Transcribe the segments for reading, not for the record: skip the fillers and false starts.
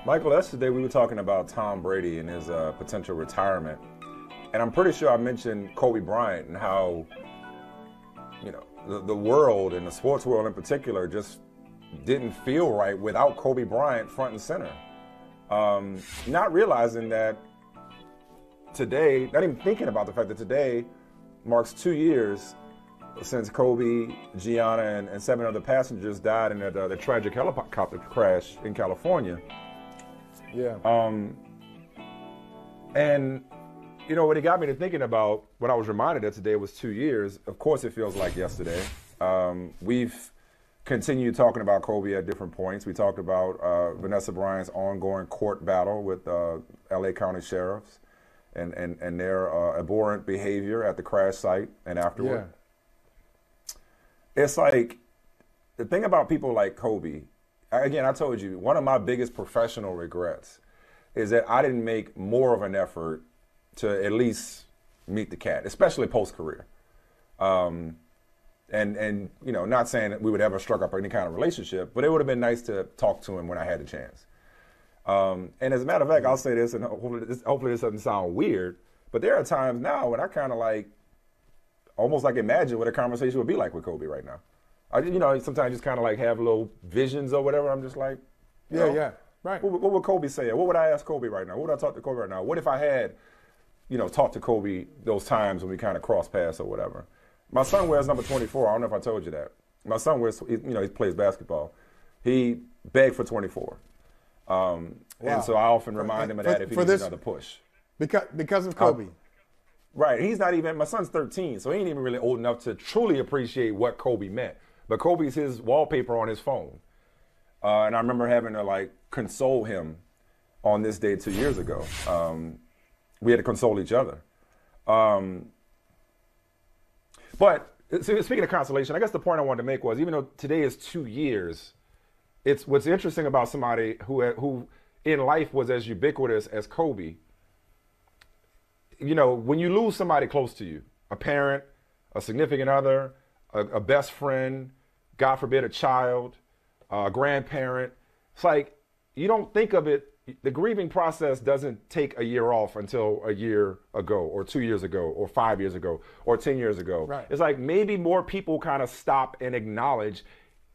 Michael, yesterday we were talking about Tom Brady and his potential retirement. And I'm pretty sure I mentioned Kobe Bryant and how, the world and the sports world in particular just didn't feel right without Kobe Bryant front and center. Not realizing that today, not even thinking about the fact that today marks 2 years since Kobe, Gianna, and 7 other passengers died in the tragic helicopter crash in California. Yeah. And what it got me to thinking about, when I was reminded that today was 2 years, of course it feels like yesterday. We've continued talking about Kobe at different points. We talked about Vanessa Bryant's ongoing court battle with LA County sheriffs and their abhorrent behavior at the crash site and afterward. Yeah. It's like, the thing about people like Kobe, again, I told you, one of my biggest professional regrets is that I didn't make more of an effort to at least meet the cat, especially post-career. And not saying that we would ever struck up any kind of relationship, but it would have been nice to talk to him when I had the chance. And as a matter of fact, I'll say this, and hopefully this doesn't sound weird, but there are times now when I kind of almost imagine what a conversation would be like with Kobe right now. Sometimes just kind of have little visions or whatever. I'm just like, yeah, right. What would Kobe say? What would I ask Kobe right now? What would I talk to Kobe right now? What if I had, talked to Kobe those times when we kind of crossed paths or whatever? My son wears number 24. I don't know if I told you that. My son wears, he plays basketball. He begged for 24. Wow. And so I often remind him of that if he needs another push. Because of Kobe. Right. He's not even, my son's 13, so he ain't even really old enough to truly appreciate what Kobe meant. But Kobe's his wallpaper on his phone. And I remember having to console him on this day 2 years ago. We had to console each other. But speaking of consolation, I guess the point I wanted to make was, even though today is 2 years, it's what's interesting about somebody who in life was as ubiquitous as Kobe. When you lose somebody close to you, a parent, a significant other, a best friend, God forbid a child, a grandparent, it's like you don't think of it. The grieving process doesn't take a year off until a year ago or 2 years ago or 5 years ago or 10 years ago. Right. It's like maybe more people kind of stop and acknowledge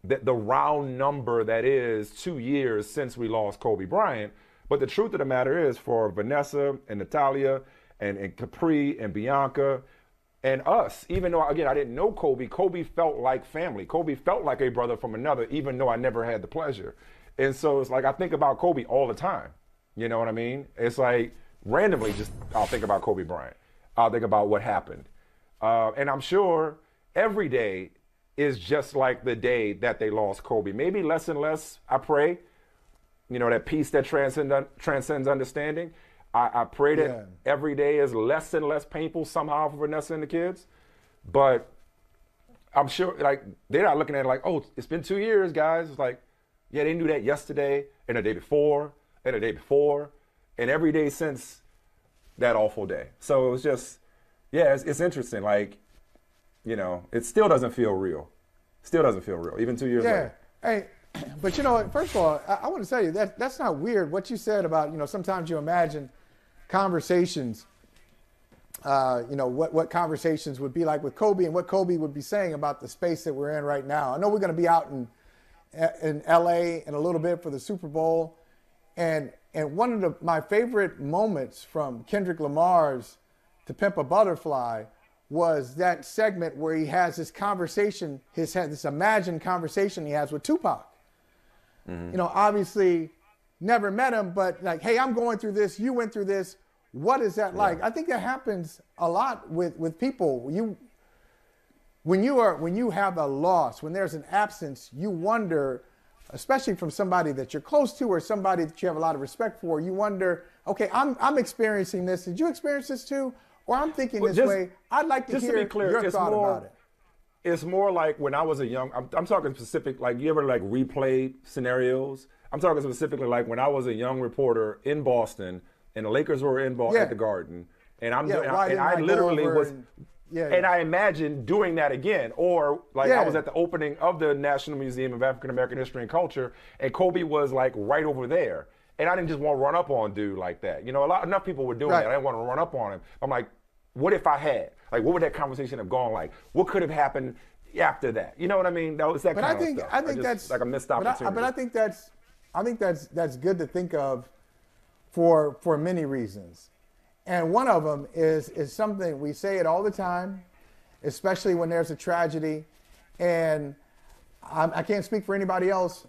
that the round number that is 2 years since we lost Kobe Bryant. But the truth of the matter is, for Vanessa and Natalia and Capri and Bianca and us, even though, again, I didn't know Kobe, Kobe felt like family. Kobe felt like a brother from another, even though I never had the pleasure. And so it's like I think about Kobe all the time. You know what I mean? It's like randomly I'll think about Kobe Bryant. I'll think about what happened. And I'm sure every day is just like the day that they lost Kobe. Maybe less and less, I pray, that peace that transcends understanding. I pray that every day is less and less painful somehow for Vanessa and the kids. But I'm sure, they're not looking at it oh, it's been 2 years, guys. It's like, yeah, they knew that yesterday and the day before and the day before and every day since that awful day. So it was just, it's interesting. It still doesn't feel real. Still doesn't feel real, even 2 years later. Hey, but first of all, I want to tell you that's not weird. What you said about, sometimes you imagine conversations, what conversations would be like with Kobe and what Kobe would be saying about the space that we're in right now. I know we're going to be out in LA in a little bit for the Super Bowl. And one of my favorite moments from Kendrick Lamar's To Pimp a Butterfly was that segment where he has this conversation, this imagined conversation he has with Tupac. Mm-hmm. Obviously never met him, but hey, I'm going through this, you went through this. What is that like? I think that happens a lot with people. When you have a loss, when there's an absence, you wonder, especially from somebody that you're close to or somebody that you have a lot of respect for, you wonder, okay, I'm experiencing this. Did you experience this too? Or I'm thinking this way. I'd like to hear your thought about it. It's more like when I was I'm talking specific, you ever replay scenarios? I'm talking specifically when I was a young reporter in Boston and the Lakers were in at the Garden. And I literally was... And I imagined doing that again. Or I was at the opening of the National Museum of African American History and Culture, and Kobe was right over there. And I didn't just want to run up on dude like that. You know, enough people were doing Right. that. I didn't want to run up on him. I'm like, what if I had? Like, what would that conversation have gone like? What could have happened after that? You know what I mean? That was that But kind I think of stuff. I think that's like a missed opportunity. But I think that's good to think of for many reasons. And one of them is something we say it all the time, especially when there's a tragedy. And I can't speak for anybody else.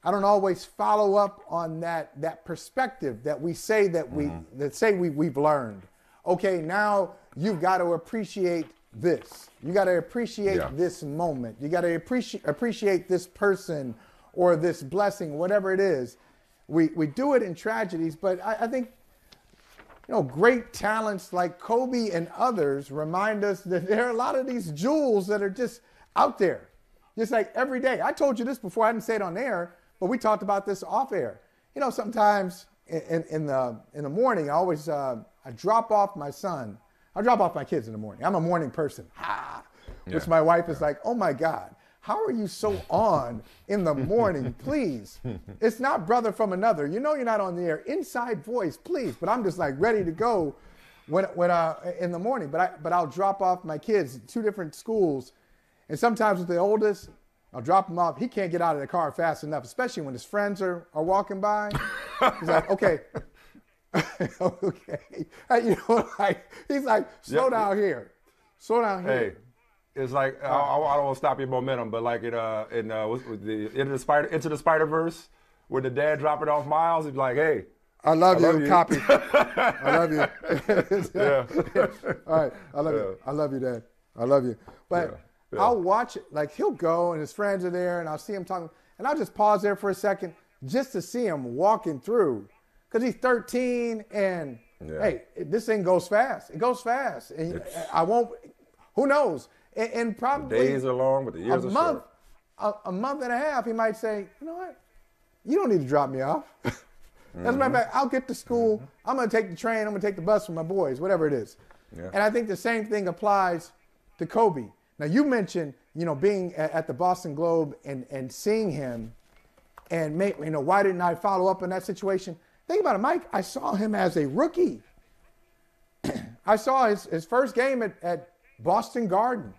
I don't always follow up on that perspective that we say we've learned. Okay, now you've got to appreciate this. You got to appreciate this moment. You got to appreciate this person or this blessing, whatever it is. We do it in tragedies, but I think, great talents like Kobe and others remind us that there are a lot of these jewels that are just out there, just like every day. I told you this before. I didn't say it on air, but we talked about this off air. Sometimes in the morning, I always I drop off my son. I drop off my kids in the morning. I'm a morning person, which my wife is like, oh my God, how are you so on in the morning? Please. It's not brother from another. You're not on the air. Inside voice, please. But I'm just like ready to go when in the morning. But I'll drop off my kids at 2 different schools. And sometimes with the oldest, I'll drop him off. He can't get out of the car fast enough, especially when his friends are walking by. He's like, okay. Okay. He's like, slow down here. Slow down here. Hey. It's like I don't want to stop your momentum, but like what's the Into the Spider-Verse, where the dad dropping off Miles, he's like, "Hey, I love you. Copy. I love you." Yeah. All right. I love you. I love you, Dad. I love you. But I'll watch it. Like he'll go and his friends are there, and I'll see him talking, and I'll just pause there for a second just to see him walking through, because he's 13, and hey, this thing goes fast. It goes fast, and I won't. Who knows? And probably the days are long, but the years are short. A month and a half, he might say, you know what? You don't need to drop me off. As a matter of fact, I'll get to school. I'm going to take the train. I'm going to take the bus for my boys, whatever it is. Yeah. And I think the same thing applies to Kobe. Now, you mentioned, being at the Boston Globe and seeing him, and why didn't I follow up in that situation? Think about it, Mike. I saw him as a rookie. I saw his first game at Boston Garden.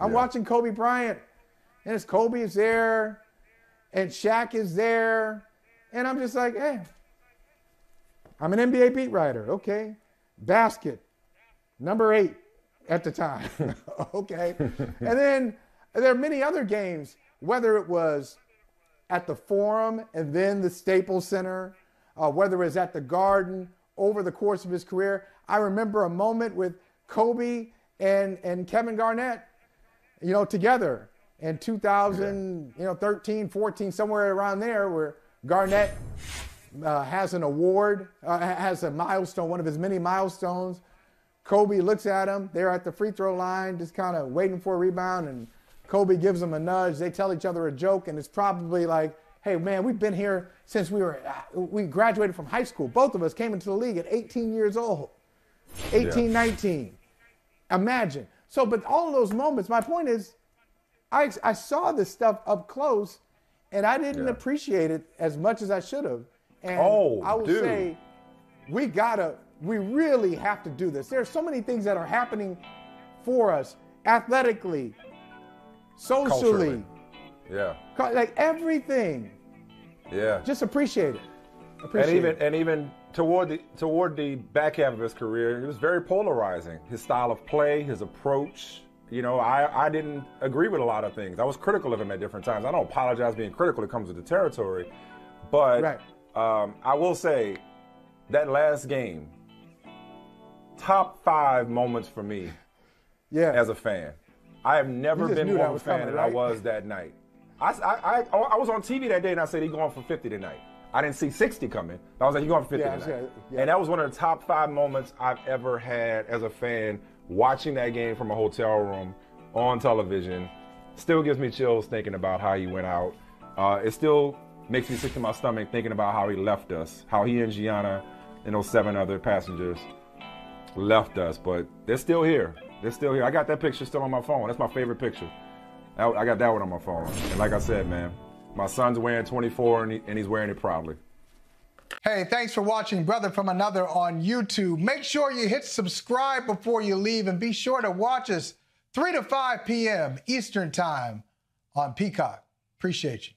I'm watching Kobe Bryant, and it's Kobe is there, and Shaq is there, and I'm just like, hey, I'm an NBA beat writer, okay. Basket, number 8 at the time, okay. And then there are many other games, whether it was at the Forum and then the Staples Center, whether it was at the Garden over the course of his career. I remember a moment with Kobe and Kevin Garnett, together in 2013, 14, somewhere around there, where Garnett has an award, has a milestone, one of his many milestones. Kobe looks at him. They're at the free throw line, just kind of waiting for a rebound, and Kobe gives him a nudge. They tell each other a joke, and it's probably like, hey, man, we've been here since we graduated from high school. Both of us came into the league at 18 years old, 19. Imagine. So, but all of those moments, my point is, I saw this stuff up close, and I didn't appreciate it as much as I should have. And I would say we really have to do this. There are so many things that are happening for us athletically, socially. Culturally. Like everything. Yeah. Just appreciate it. And even toward the back half of his career, it was very polarizing. His style of play, his approach. I didn't agree with a lot of things. I was critical of him at different times. I don't apologize being critical. It comes with the territory. But I will say that last game, top 5 moments for me as a fan. I have never been more of a fan than I was that night. I was on TV that day and I said, he's going for 50 tonight. I didn't see 60 coming. I was like, you're going for 50 tonight. And that was one of the top 5 moments I've ever had as a fan, watching that game from a hotel room on television. Still gives me chills thinking about how he went out. It still makes me sick to my stomach thinking about how he left us, how he and Gianna and those 7 other passengers left us. But they're still here. They're still here. I got that picture still on my phone. That's my favorite picture. I got that one on my phone. And like I said, man, My son's wearing 24, and he's wearing it proudly. Hey, thanks for watching Brother from Another on YouTube. Make sure you hit subscribe before you leave, and be sure to watch us 3 to 5 p.m. Eastern Time on Peacock. Appreciate you.